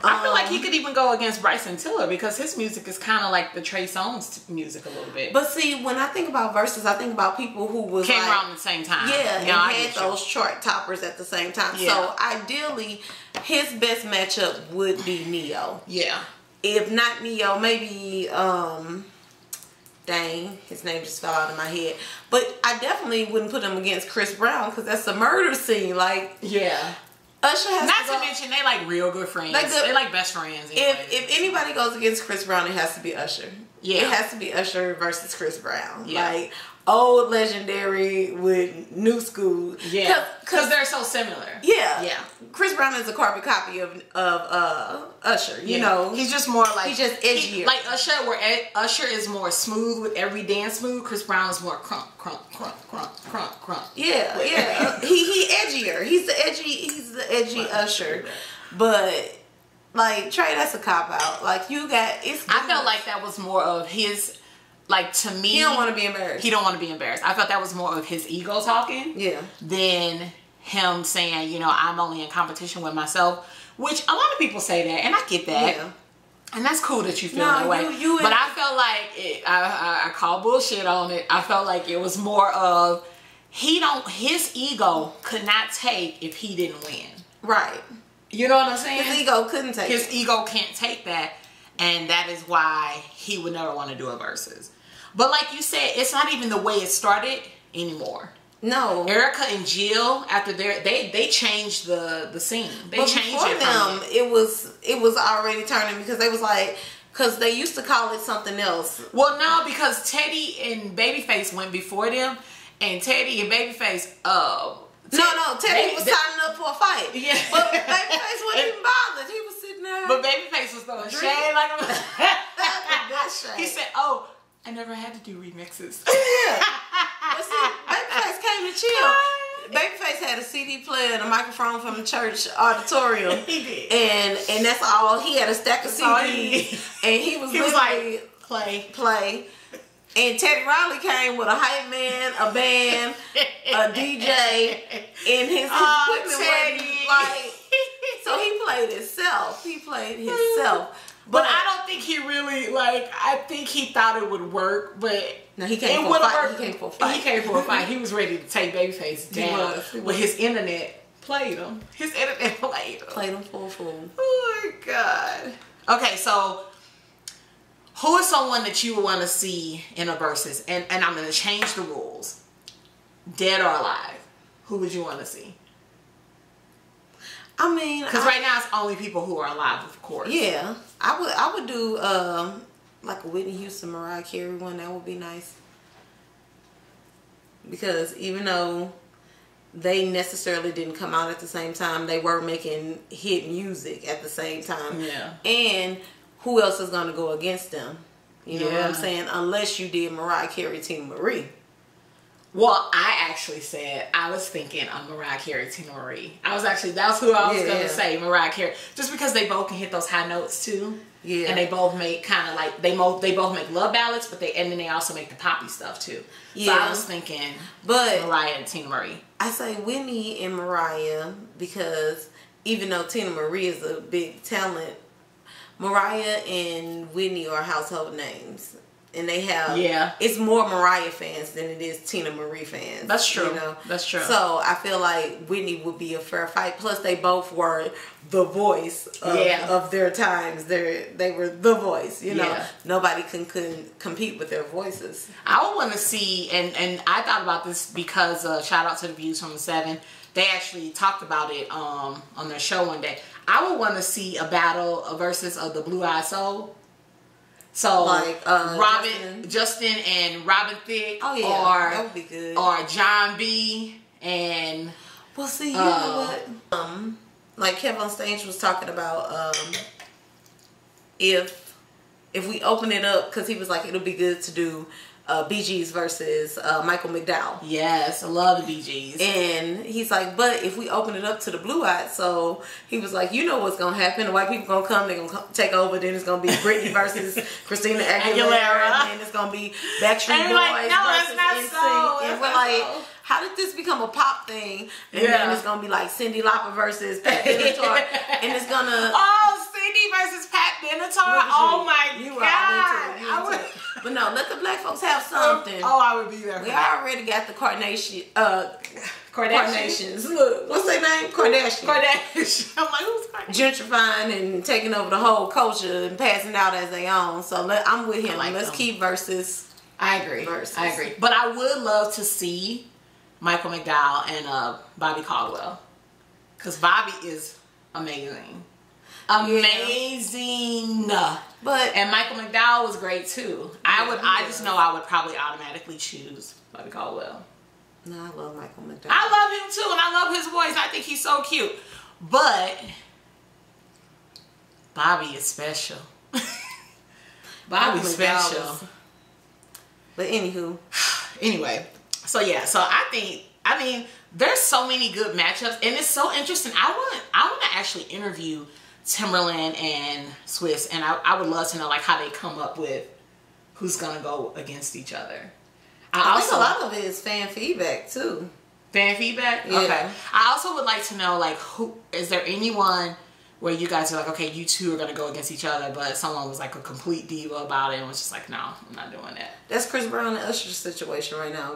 I feel like he could even go against Bryson Tiller because his music is kind of like the Trey Songz music a little bit. But see, when I think about verses, I think about people who was came around at the same time. And had those chart toppers at the same time. So ideally, his best matchup would be Neo. If not Neo, maybe dang, his name just fell out of my head. But I definitely wouldn't put him against Chris Brown because that's a murder scene. Like, Usher has not to mention they like real good friends. They like best friends. If anybody goes against Chris Brown, it has to be Usher. It has to be Usher versus Chris Brown. Like, old legendary with new school. Because they're so similar. Chris Brown is a carbon copy of Usher. You know, he's just more like, he's just edgier. Like Usher, where Usher is more smooth with every dance move. Chris Brown is more crunk, crunk, crunk, crunk, crunk, crunk. He edgier. He's the edgy Usher. But like Trey, that's a cop out. Like, you got I felt like that was more of his. Like, to me, he don't want to be embarrassed. He don't want to be embarrassed. I felt that was more of his ego talking. Than him saying, you know, I'm only in competition with myself. Which a lot of people say that, and I get that. And that's cool that you feel that way. But I felt like I call bullshit on it. I felt like it was more of his ego could not take if he didn't win. Right. You know what I'm saying? His ego couldn't take His ego can't take that. And that is why he would never want to do a versus. But like you said, it's not even the way it started anymore. No. Erica and Jill, after they changed the scene. They changed it from them. It was already turning because they was like, because they used to call it something else. Well, no, because Teddy and Babyface went before them, and Teddy and Babyface Teddy was signing up for a fight. But Babyface wasn't even bothered. He was sitting there. But Babyface was throwing shade like a He said, "Oh, I never had to do remixes." But see, Babyface came to chill. Babyface had a CD player and a microphone from the church auditorium. He did. And that's all. He had a stack of CDs. And he was like, play. And Teddy Riley came with a hype man, a band, a DJ, and his equipment wasn't like. So he played himself. But I don't think he really, like, I think he thought it would work, but no, he came for a fight. He came for a fight. He was ready to take Babyface down. But his internet played him. Played him for a fool. Oh my God. Okay, so who is someone that you would want to see in a versus? And I'm going to change the rules. Dead or alive. Who would you want to see? I mean, because right now it's only people who are alive, of course. Yeah, I would do like a Whitney Houston, Mariah Carey one. That would be nice. Because even though they necessarily didn't come out at the same time, they were making hit music at the same time. Yeah. And who else is going to go against them? You know what I'm saying? Unless you did Mariah Carey, Tina Marie. Well, I actually said, I was thinking of Mariah Carey, Tina Marie. That's who I was going to say, Mariah Carey. Just because they both can hit those high notes too. Yeah. And they both make kind of like, they both make love ballads, but then they also make the poppy stuff too. Yeah. So I was thinking Mariah and Tina Marie. I say Whitney and Mariah because even though Tina Marie is a big talent, Mariah and Whitney are household names. And they have, it's more Mariah fans than it is Tina Marie fans. That's true. You know? That's true. So I feel like Whitney would be a fair fight. Plus, they both were the voice of their times. They were the voice. You know, nobody couldn't compete with their voices. I would want to see, and I thought about this because shout out to the Views from the 7. They actually talked about it on their show one day. I would want to see a versus of the Blue Eyed Soul. So like Justin and Robin Thicke, that would be good. Or John B and see, you know what? Like Kevin on Stage was talking about if we open it up, because he was like it'll be good to do Bee Gees versus Michael McDowell. Yes, I love the Bee Gees. And he's like, but if we open it up to the Blue Eyed Soul, he was like, you know what's gonna happen? The white people gonna come, they're gonna take over. Then it's gonna be Britney versus Christina Aguilera, and then it's gonna be Backstreet Boys versus NSYNC. And we're like, how did this become a pop thing? And then it's gonna be like Cyndi Lauper versus Pat Benatar, and it's gonna Cyndi versus Pat Benatar. Oh my God! But no, let the black folks have something. I would be there. We already got the Kardashians. Look, what's their name? Kardashian. I'm like, who's Kardashian? Gentrifying and taking over the whole culture and passing out as they own. So I'm with him. Let's keep versus. I agree. I agree. But I would love to see Michael McDowell and Bobby Caldwell, because Bobby is amazing. Amazing. And Michael McDowell was great too. I just know I would probably automatically choose Bobby Caldwell. No, I love Michael McDowell. I love him too, and I love his voice. I think he's so cute. But Bobby is special. Bobby's special. But anywho. Anyway, so I mean, there's so many good matchups, and it's so interesting. I want to actually interview Timberland and Swiss, and I would love to know like how they come up with who's gonna go against each other. I think a lot of it is fan feedback too. Fan feedback? Yeah. Okay. I also would like to know like who is there anyone where you guys are like, okay, you two are gonna go against each other, but someone was like a complete diva about it and was just like, no, I'm not doing that. That's Chris Brown and Usher's situation right now.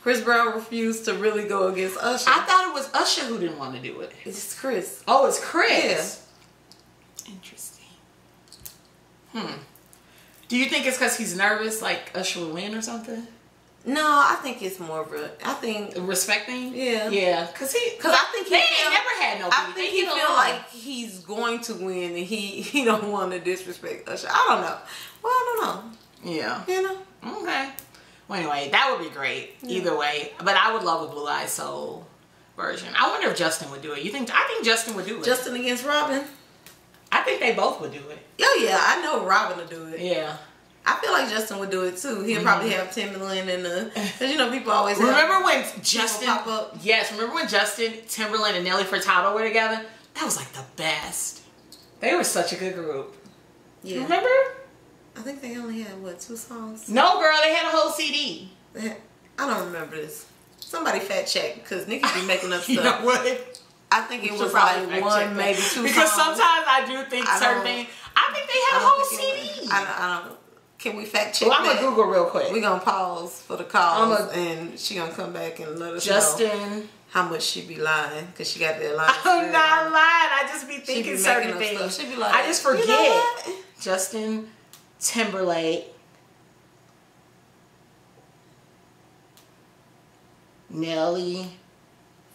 Chris Brown refused to really go against Usher. I thought it was Usher who didn't want to do it. It's Chris. Oh, it's Chris. Yeah. Interesting. Do you think it's because he's nervous, like Usher will win or something? No, I think it's more of respecting. Yeah, yeah, because I think they ain't never had no beef. I think he feel like he's going to win, and he don't want to disrespect Usher. I don't know. Well, I don't know. Yeah, you know. Okay. Well, anyway, that would be great. Yeah. Either way, but I would love a Blue Eyed Soul version. I wonder if Justin would do it. I think Justin would do it. Justin against Robin. I think they both would do it. Oh yeah, I know Robin would do it. Yeah. I feel like Justin would do it too. He'll probably have Timberland and because you know people always remember when Justin pop up. Yes, remember when Justin, Timberland, and Nelly Furtado were together? That was like the best. They were such a good group. Yeah. Remember? I think they only had 2 songs. No, girl, they had a whole CD. I don't remember this. Somebody fact check because Nikki be making up stuff. You know what? I think it was like 1, maybe 2 songs. Because sometimes I do think certain things. I think they had a whole CD. I don't. Can we fact check? Well, I'm gonna Google real quick. We're gonna pause for the calls, and she gonna come back and let us know how much she be lying, because she got that line. I'm not lying. I just be thinking certain things. She be like, I just forget. You know Justin Timberlake, Nelly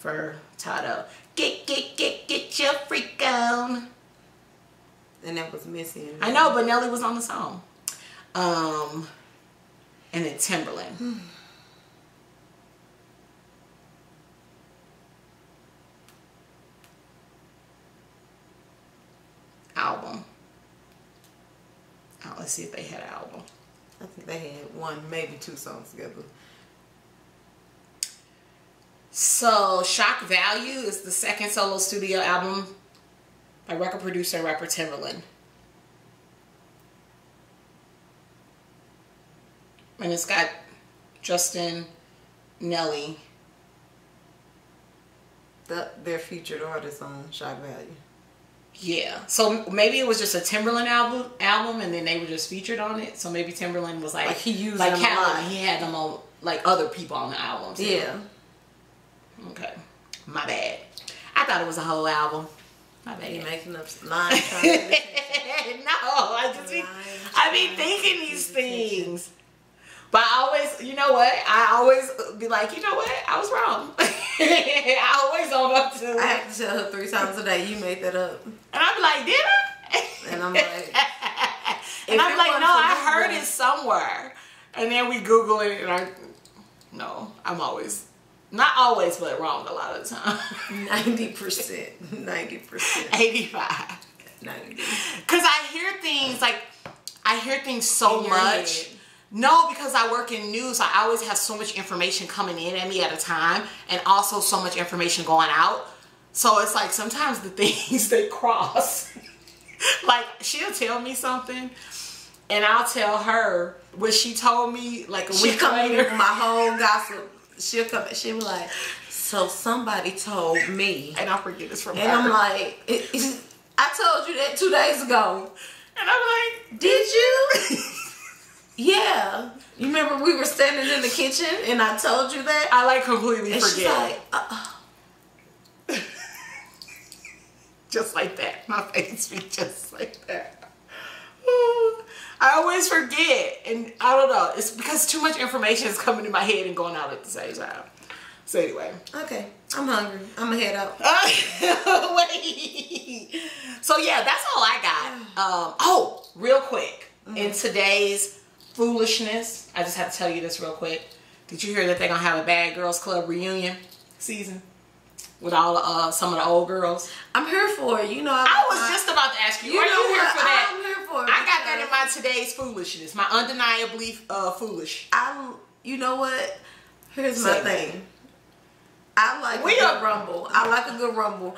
Furtado. Get your freak on. And that was missing. I know, but Nelly was on the song. And then Timberland. Album. Oh, let's see if they had an album. I think they had 1, maybe 2 songs together. So, Shock Value is the second solo studio album by record producer and rapper Timberland. And it's got Justin, Nelly. They're featured artists on Shock Value. Yeah. So maybe it was just a Timberland album and then they were just featured on it. So maybe Timberland was like he used like them a lot. He had them on like other people on the albums. Yeah. Okay. My bad. I thought it was a whole album. My bad. You making up lines? No, I be thinking these things. But I always, you know what? I always be like, you know what? I was wrong. I always own up to it. I have to tell her 3 times a day, you made that up. And I'm like, did I? And I'm like, and I'm like, no, I heard it somewhere. And then we Google it and I'm always, not always, but wrong a lot of the time. 90%. 90%. 85. 90. Because I hear things so much. No, because I work in news, I always have so much information coming in at me at a time and also so much information going out. So it's like sometimes the things they cross. Like she'll tell me something and I'll tell her what she told me like a week later. With my whole gossip. She'll be like, so somebody told me. And I'll forget this from her. And I'm like, I told you that 2 days ago. And I'm like, did you? Yeah. You remember we were standing in the kitchen and I told you that? I like completely and forget. She's like, just like that. My face be just like that. I always forget. And I don't know. It's because too much information is coming in my head and going out at the same time. So anyway. Okay. I'm hungry. I'm going to head out. Wait. So yeah, that's all I got. Real quick. Mm-hmm. In today's foolishness, I just have to tell you this real quick. Did you hear that they're gonna have a Bad Girls Club reunion season with all some of the old girls? I'm here for it. You know, I was just about to ask you. Are you here for that? I'm here for it. I got that in my today's foolishness. My undeniably foolish. You know what? Here's my thing. I like a good rumble. I like a good rumble.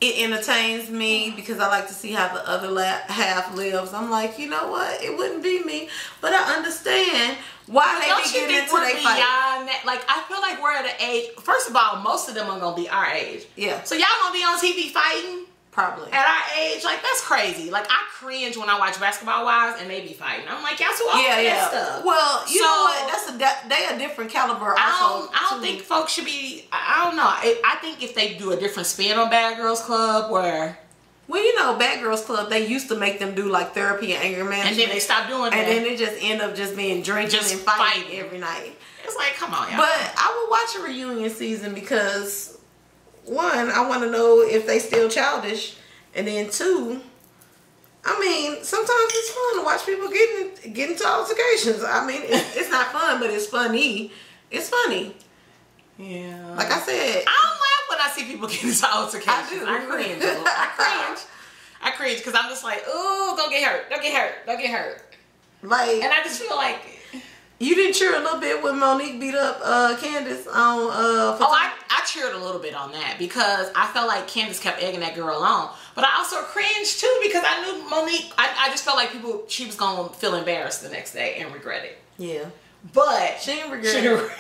It entertains me because I like to see how the other half lives. I'm like, you know what? It wouldn't be me, but I understand why they be getting into their fight. That? Like, I feel like we're at an age. First of all, most of them are gonna be our age. Yeah. So y'all gonna be on TV fighting? Probably. At our age, like that's crazy. Like I cringe when I watch Basketball Wives and they be fighting. I'm like, y'all too old for that stuff. Well, you know what? They a different caliber. I don't think folks should be. I don't know. I think if they do a different spin on Bad Girls Club, where. Well, you know, Bad Girls Club, they used to make them do like therapy and anger management. And then they stopped doing that. And then they just end up just being drinking and fighting every night. It's like, come on, y'all. But I would watch a reunion season because, one, I want to know if they still childish. And then 2, I mean, sometimes it's fun to watch people get into altercations. I mean, it's not fun, but it's funny. It's funny. Yeah. Like I said, I don't laugh when I see people get into altercations. I do. I cringe. I cringe because I'm just like, oh, don't get hurt. Don't get hurt. Don't get hurt. Like, and I just feel like. You didn't cheer a little bit when Monique beat up Candace on I cheered a little bit on that because I felt like Candace kept egging that girl on. But I also cringed too because I knew Monique, I just felt like she was going to feel embarrassed the next day and regret it. Yeah. But she didn't regret it.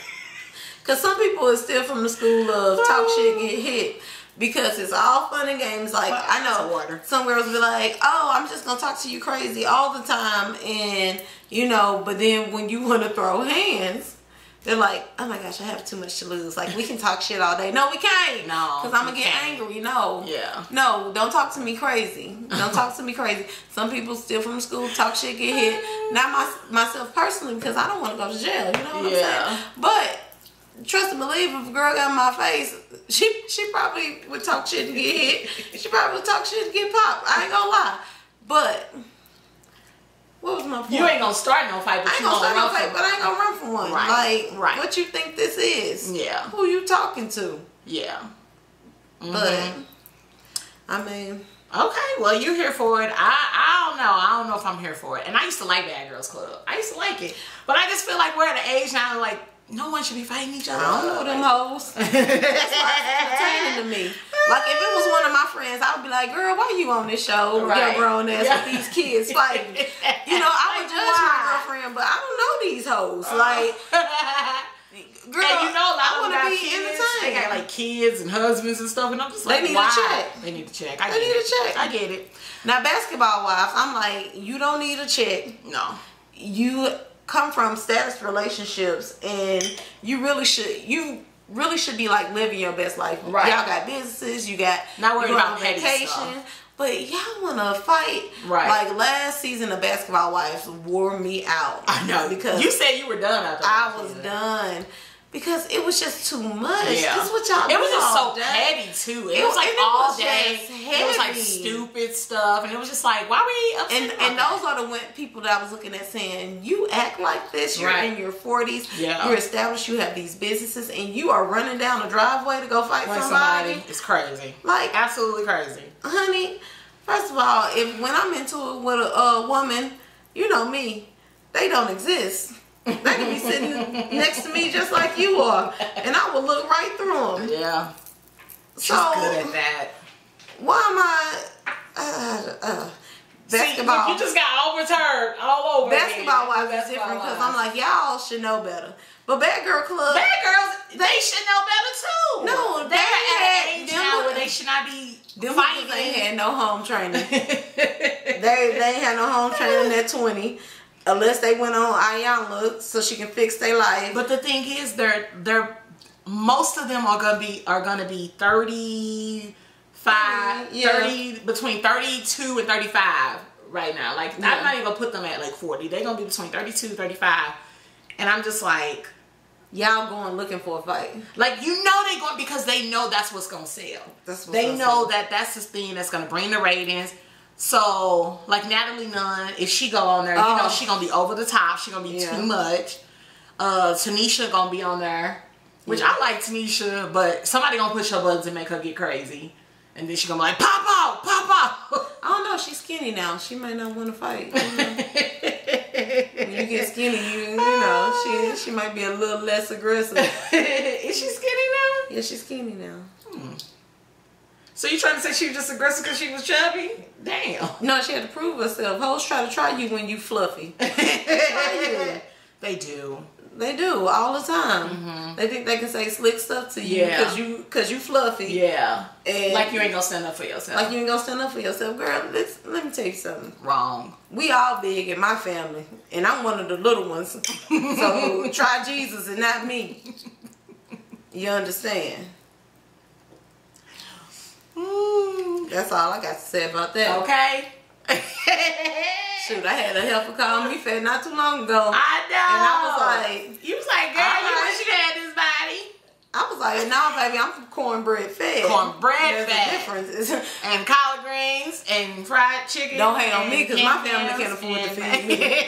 Because some people are still from the school of talk shit, get hit. Because it's all fun and games. Like, I know some girls be like, oh, I'm just going to talk to you crazy all the time. And, you know, but then when you want to throw hands, they're like, oh my gosh, I have too much to lose. Like, we can talk shit all day. No, we can't. No. Because I'm going to get angry. No. Yeah. No, don't talk to me crazy. Don't talk to me crazy. Some people still from school talk shit, get hit. Not myself personally because I don't want to go to jail. You know what I'm saying? But trust and believe, if a girl got in my face, she probably would talk shit and get hit. She probably would talk shit and get popped. I ain't gonna lie. But what was my point? You ain't gonna start no fight, but you gonna run from one. But I ain't gonna run from one. Right. Like, what you think this is? Yeah. Who you talking to? Yeah. Mm-hmm. But I mean, okay, well, you're here for it. I don't know. I don't know if I'm here for it. And I used to like Bad Girls Club. I used to like it. But I just feel like we're at an age now, like, no one should be fighting each other. I don't know them hoes. That's why it's entertaining to me. Like if it was one of my friends, I would be like, girl, why you on this show? Right. Your grown ass with these kids fighting. You know, I would judge my girlfriend, but I don't know these hoes. Like, girl, and you know, a lot of them got be kids. entertained. They got like kids and husbands and stuff, and I'm just like, they need why? a check. They need a check. They need a check. I get it. Now, basketball wives, I'm like, you don't need a check. No. You come from status relationships, and you really should be like living your best life. Right. Y'all got businesses, you got not worried about vacation, stuff. but y'all wanna fight. Right. Like last season of Basketball Wives wore me out. I know, because you said you were done after I was done. Because it was just too much. Yeah. That's what y'all It was just so day. petty too. It was like all day. It was like stupid stuff, and it was just like, why were you upset? And those are the people that I was looking at saying, you act like this. You're in your 40s. Yeah. You're established. You have these businesses, and you are running down a driveway to go fight somebody. It's crazy. Like absolutely crazy, honey. First of all, when I'm into it with a woman, you know me, they don't exist. They can be sitting next to me just like you are, and I will look right through them. Yeah. So she's good at that. Why am I basketball? See, you just got overturned all over. Basketball wives is different because I'm like, y'all should know better. But Bad Girl Club, Bad girls, they should know better too. No, they're at an age now where they should not be fighting. They ain't had no home training. they ain't had no home training at 20. Unless they went on Ayanla so she can fix their life. But the thing is, they're most of them are gonna be 35, 30, between 32 and 35 right now. Like I'm not even gonna put them at like 40. They're gonna be between 32 and 35. And I'm just like, y'all going looking for a fight. Like, you know they going because they know that's what's gonna sell. They know that's the thing that's gonna bring the ratings. So, like Natalie Nunn, if she go on there, you know she gonna be over the top. She gonna be too much. Tanisha gonna be on there, which I like Tanisha, but somebody gonna push her buttons and make her get crazy, and then she gonna be like, pop out, pop out. I don't know. She's skinny now. She might not want to fight. You know? When you get skinny, you know she might be a little less aggressive. Is she skinny now? Yeah, she's skinny now. So you trying to say she was just aggressive because she was chubby? Damn. No, she had to prove herself. Hoes try to try you when you fluffy. They do. They do all the time. Mm-hmm. They think they can say slick stuff to you because you fluffy. Yeah. And like you ain't gonna stand up for yourself. Like you ain't gonna stand up for yourself, girl. Let me tell you something. Wrong. We all big in my family, and I'm one of the little ones. So try Jesus and not me. You understand? That's all I got to say about that. Okay. Shoot, I had a helper call me fat not too long ago. I know. And I was like, you was like, girl, you wish you had this body. I was like, no, baby, I'm cornbread fed. Cornbread fed. There's a difference. And collard greens and fried chicken. Don't hate on me because my family can't afford to feed me.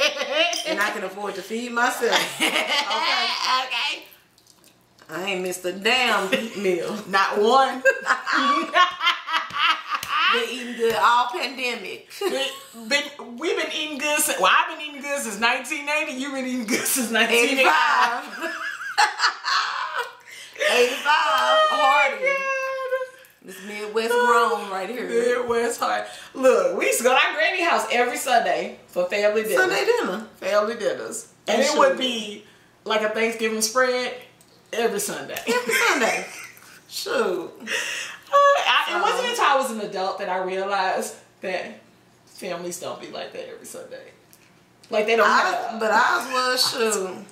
And I can afford to feed myself. Okay. I ain't missed a damn meal. Not one. Been eating good all pandemic. We've been eating good since, well, I've been eating good since 1980. You've been eating good since 1985. 85. Hardy. This Midwest grown right here. Midwest hard. Look, we used to go to our granny house every Sunday for family dinner. Sunday dinner. Family dinners. And it would be like a Thanksgiving spread every Sunday. Every Sunday. Shoot. It wasn't until I was an adult that I realized that families don't be like that every Sunday. Like they don't have. But ours was, shoot.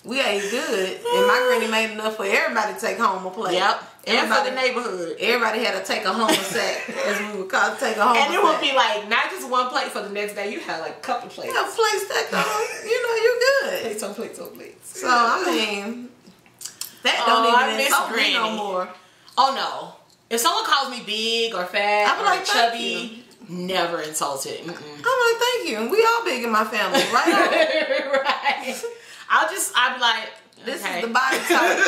We ate good. And my granny made enough for everybody to take home a plate. Yep. And for the neighborhood. Everybody had to take a home sack, as we would call it, take a home sack. And it would be like, not just one plate for the next day. You had like a couple plates. You have plates stacked on. You know, you're good. Plates on plates on plates. So, I mean, that don't even insult me no more. Oh, no. If someone calls me big or fat or like, chubby, never insulted. I'm like, thank you. We all big in my family, right? Right. I'll be like, this is the body type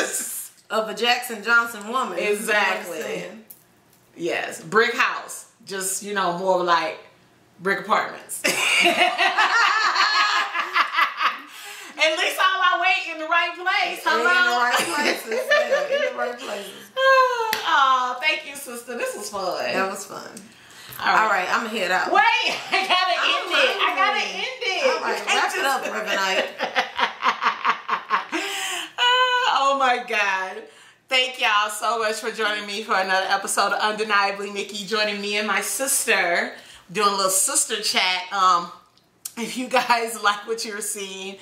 of a Jackson Johnson woman. Exactly. Yes. Brick house. Just, more like brick apartments. At least all my weight in the right place. Hello? In the right places. Yeah, in the right places. Oh, thank you, sister. This was fun. That was fun. All right, I'm gonna head out. Wait, I gotta end it. All right, wrap it up, Reverend. Oh my God. Thank y'all so much for joining me for another episode of Undeniably Nikki, joining me and my sister, doing a little sister chat. If you guys like what you're seeing,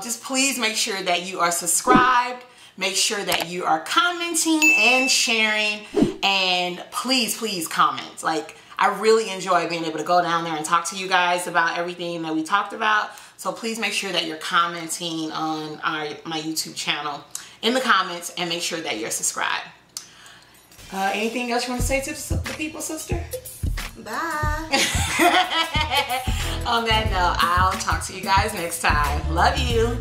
just please make sure that you are subscribed. Make sure that you are commenting and sharing, and please comment. Like, I really enjoy being able to go down there and talk to you guys about everything that we talked about. So please make sure that you're commenting on my YouTube channel in the comments, and make sure that you're subscribed. Anything else you want to say to the people, sister? Bye. On that note, I'll talk to you guys next time. Love you.